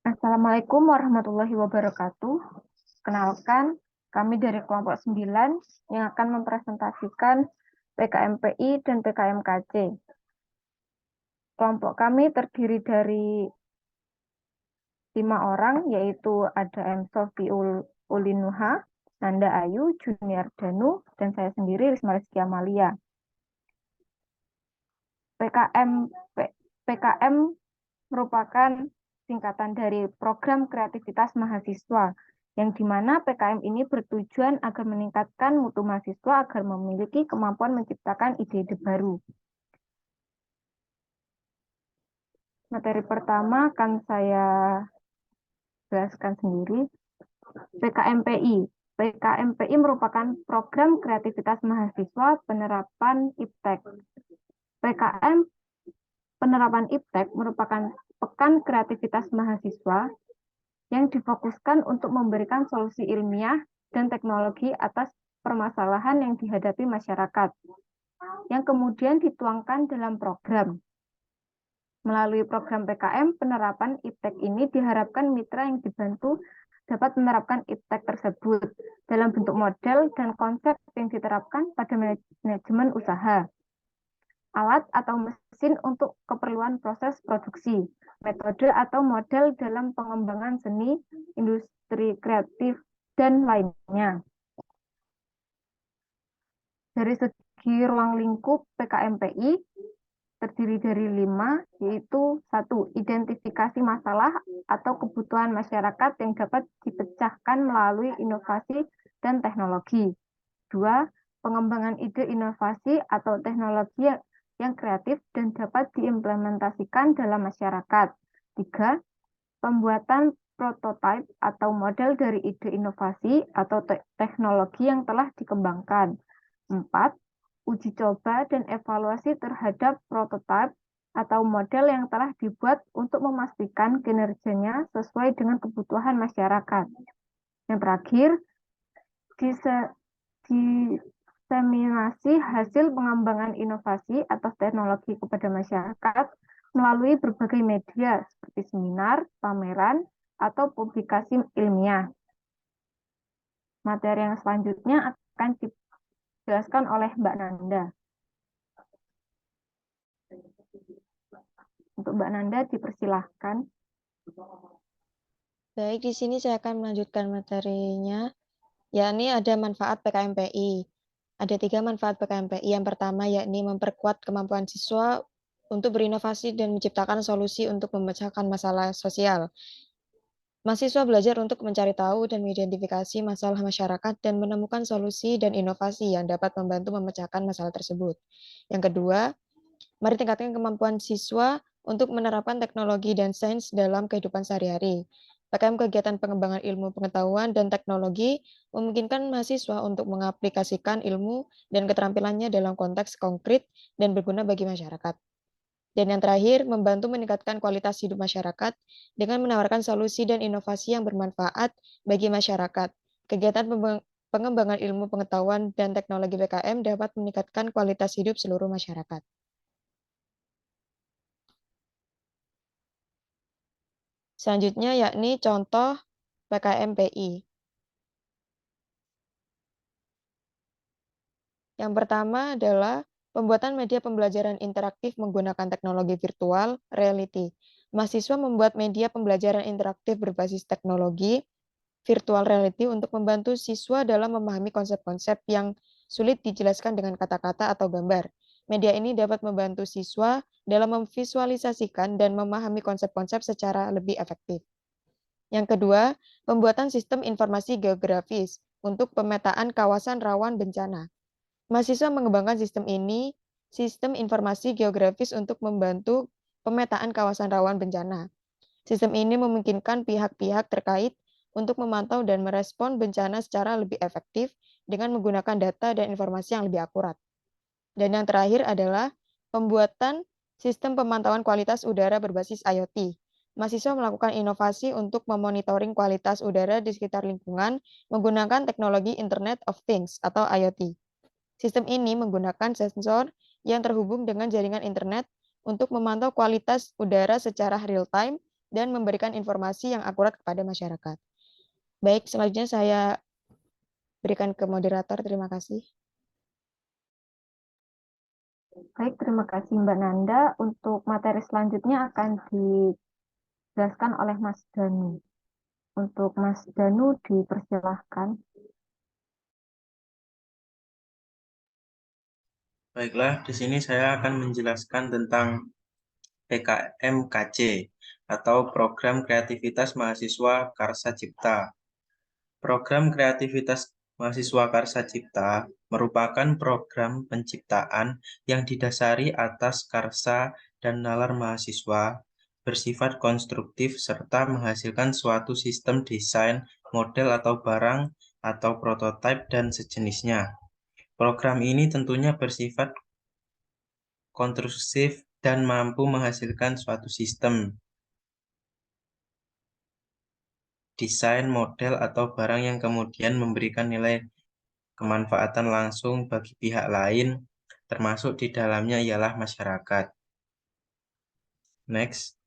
Assalamualaikum warahmatullahi wabarakatuh. Kenalkan, kami dari kelompok 9 yang akan mempresentasikan PKMPI dan PKMKC. Kelompok kami terdiri dari 5 orang, yaitu ada M. Sofi Ulinuha, Nanda Ayu, Junior Danu, dan saya sendiri, Risma Rizky Amalia. PKM merupakan singkatan dari Program Kreativitas Mahasiswa, yang dimana PKM ini bertujuan agar meningkatkan mutu mahasiswa agar memiliki kemampuan menciptakan ide-ide baru. Materi pertama akan saya jelaskan sendiri. PKMPI. PKMPI merupakan Program Kreativitas Mahasiswa Penerapan IPTEK. PKM Penerapan IPTEK merupakan Pekan Kreativitas Mahasiswa yang difokuskan untuk memberikan solusi ilmiah dan teknologi atas permasalahan yang dihadapi masyarakat, yang kemudian dituangkan dalam program. Melalui program PKM, penerapan IPTEK ini diharapkan mitra yang dibantu dapat menerapkan IPTEK tersebut dalam bentuk model dan konsep yang diterapkan pada manajemen usaha, alat atau mesin untuk keperluan proses produksi, metode atau model dalam pengembangan seni, industri kreatif, dan lainnya. Dari segi ruang lingkup PKMPI terdiri dari 5, yaitu 1. Identifikasi masalah atau kebutuhan masyarakat yang dapat dipecahkan melalui inovasi dan teknologi. 2. Pengembangan ide inovasi atau teknologi yang kreatif dan dapat diimplementasikan dalam masyarakat. 3. Pembuatan prototipe atau model dari ide inovasi atau teknologi yang telah dikembangkan. 4. Uji coba dan evaluasi terhadap prototipe atau model yang telah dibuat untuk memastikan kinerjanya sesuai dengan kebutuhan masyarakat. Yang terakhir, diseminasi hasil pengembangan inovasi atau teknologi kepada masyarakat melalui berbagai media seperti seminar, pameran, atau publikasi ilmiah. Materi yang selanjutnya akan dijelaskan oleh Mbak Nanda. Untuk Mbak Nanda dipersilahkan. Baik, di sini saya akan melanjutkan materinya, yakni ada manfaat PKMPI. Ada 3 manfaat PKMPI. Yang pertama yakni memperkuat kemampuan siswa untuk berinovasi dan menciptakan solusi untuk memecahkan masalah sosial. Mahasiswa belajar untuk mencari tahu dan mengidentifikasi masalah masyarakat dan menemukan solusi dan inovasi yang dapat membantu memecahkan masalah tersebut. Yang kedua, mari tingkatkan kemampuan siswa untuk menerapkan teknologi dan sains dalam kehidupan sehari-hari. PKM kegiatan pengembangan ilmu pengetahuan dan teknologi memungkinkan mahasiswa untuk mengaplikasikan ilmu dan keterampilannya dalam konteks konkret dan berguna bagi masyarakat. Dan yang terakhir, membantu meningkatkan kualitas hidup masyarakat dengan menawarkan solusi dan inovasi yang bermanfaat bagi masyarakat. Kegiatan pengembangan ilmu pengetahuan dan teknologi PKM dapat meningkatkan kualitas hidup seluruh masyarakat. Selanjutnya yakni contoh PKMPI. Yang pertama adalah pembuatan media pembelajaran interaktif menggunakan teknologi virtual reality. Mahasiswa membuat media pembelajaran interaktif berbasis teknologi virtual reality untuk membantu siswa dalam memahami konsep-konsep yang sulit dijelaskan dengan kata-kata atau gambar. Media ini dapat membantu siswa dalam memvisualisasikan dan memahami konsep-konsep secara lebih efektif. Yang kedua, pembuatan sistem informasi geografis untuk pemetaan kawasan rawan bencana. Mahasiswa mengembangkan sistem informasi geografis untuk membantu pemetaan kawasan rawan bencana. Sistem ini memungkinkan pihak-pihak terkait untuk memantau dan merespon bencana secara lebih efektif dengan menggunakan data dan informasi yang lebih akurat. Dan yang terakhir adalah pembuatan sistem pemantauan kualitas udara berbasis IoT. Mahasiswa melakukan inovasi untuk memonitoring kualitas udara di sekitar lingkungan menggunakan teknologi Internet of Things atau IoT. Sistem ini menggunakan sensor yang terhubung dengan jaringan internet untuk memantau kualitas udara secara real-time dan memberikan informasi yang akurat kepada masyarakat. Baik, selanjutnya saya berikan ke moderator. Terima kasih. Baik, terima kasih Mbak Nanda. Untuk materi selanjutnya akan dijelaskan oleh Mas Danu. Untuk Mas Danu dipersilahkan. Baiklah, di sini saya akan menjelaskan tentang PKMKC atau Program Kreativitas Mahasiswa Karsa Cipta. Program Kreativitas Mahasiswa Karsa Cipta merupakan program penciptaan yang didasari atas karsa dan nalar mahasiswa, bersifat konstruktif serta menghasilkan suatu sistem desain, model atau barang atau prototipe dan sejenisnya. Program ini tentunya bersifat konstrusif dan mampu menghasilkan suatu sistem, desain, model, atau barang yang kemudian memberikan nilai kemanfaatan langsung bagi pihak lain, termasuk di dalamnya ialah masyarakat. Next.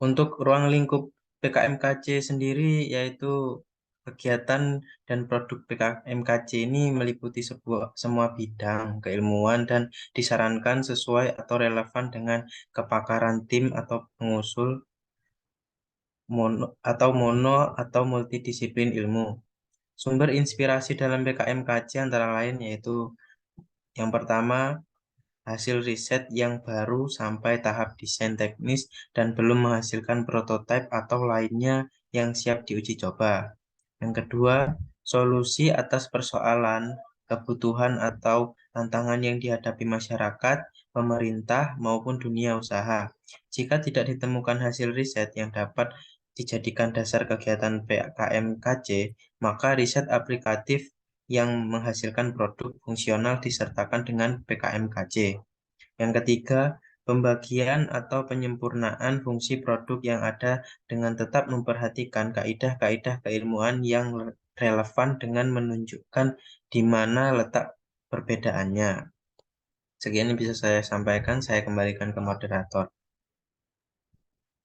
Untuk ruang lingkup PKMKC sendiri, yaitu kegiatan dan produk PKMKC ini meliputi semua bidang keilmuan dan disarankan sesuai atau relevan dengan kepakaran tim atau pengusul mono atau multidisiplin ilmu. Sumber inspirasi dalam PKMKC antara lain yaitu yang pertama, hasil riset yang baru sampai tahap desain teknis dan belum menghasilkan prototipe atau lainnya yang siap diuji coba. Yang kedua, solusi atas persoalan, kebutuhan atau tantangan yang dihadapi masyarakat, pemerintah, maupun dunia usaha. Jika tidak ditemukan hasil riset yang dapat dijadikan dasar kegiatan PKMKC, maka riset aplikatif yang menghasilkan produk fungsional disertakan dengan PKMKC. Yang ketiga, pembagian atau penyempurnaan fungsi produk yang ada dengan tetap memperhatikan kaidah-kaidah keilmuan yang relevan dengan menunjukkan di mana letak perbedaannya. Sekian yang bisa saya sampaikan, saya kembalikan ke moderator.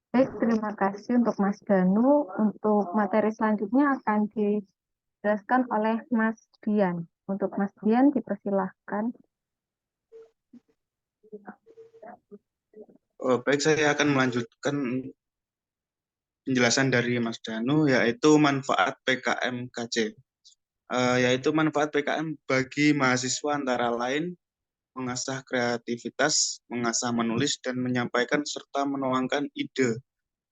Baik, terima kasih untuk Mas Danu. Untuk materi selanjutnya akan dijelaskan oleh Mas Dian. Untuk Mas Dian dipersilahkan. Baik, saya akan melanjutkan penjelasan dari Mas Danu, yaitu manfaat PKMKC. Yaitu manfaat PKM bagi mahasiswa antara lain mengasah kreativitas, mengasah menulis, dan menyampaikan serta menuangkan ide,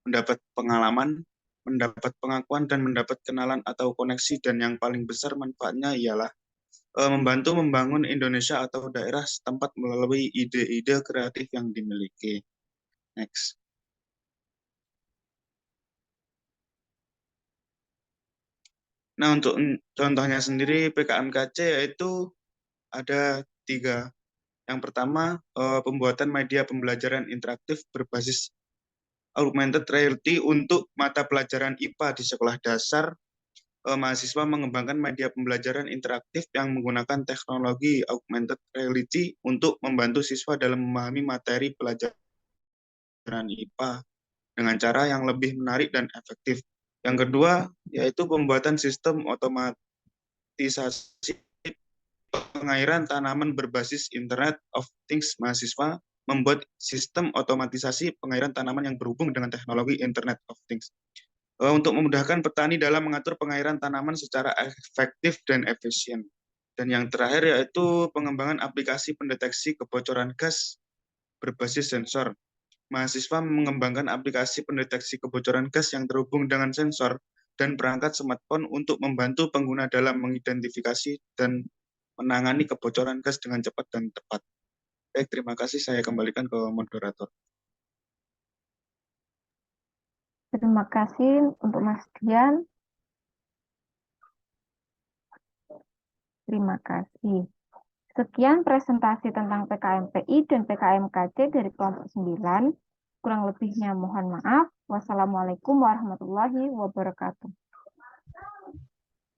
mendapat pengalaman, mendapat pengakuan, dan mendapat kenalan atau koneksi. Dan yang paling besar manfaatnya ialah membantu membangun Indonesia atau daerah setempat melalui ide-ide kreatif yang dimiliki. Next. Nah, untuk contohnya sendiri PKMKC yaitu ada 3. Yang pertama, pembuatan media pembelajaran interaktif berbasis augmented reality untuk mata pelajaran IPA di sekolah dasar. Mahasiswa mengembangkan media pembelajaran interaktif yang menggunakan teknologi augmented reality untuk membantu siswa dalam memahami materi pelajaran IPA dengan cara yang lebih menarik dan efektif. Yang kedua, yaitu pembuatan sistem otomatisasi pengairan tanaman berbasis Internet of Things. Mahasiswa membuat sistem otomatisasi pengairan tanaman yang berhubung dengan teknologi Internet of Things untuk memudahkan petani dalam mengatur pengairan tanaman secara efektif dan efisien. Dan yang terakhir yaitu pengembangan aplikasi pendeteksi kebocoran gas berbasis sensor. Mahasiswa mengembangkan aplikasi pendeteksi kebocoran gas yang terhubung dengan sensor dan perangkat smartphone untuk membantu pengguna dalam mengidentifikasi dan menangani kebocoran gas dengan cepat dan tepat. Baik, terima kasih. Saya kembalikan ke moderator. Terima kasih untuk Mas Dian. Terima kasih. Sekian presentasi tentang PKMPI dan PKMKC dari kelompok 9. Kurang lebihnya mohon maaf. Wassalamualaikum warahmatullahi wabarakatuh.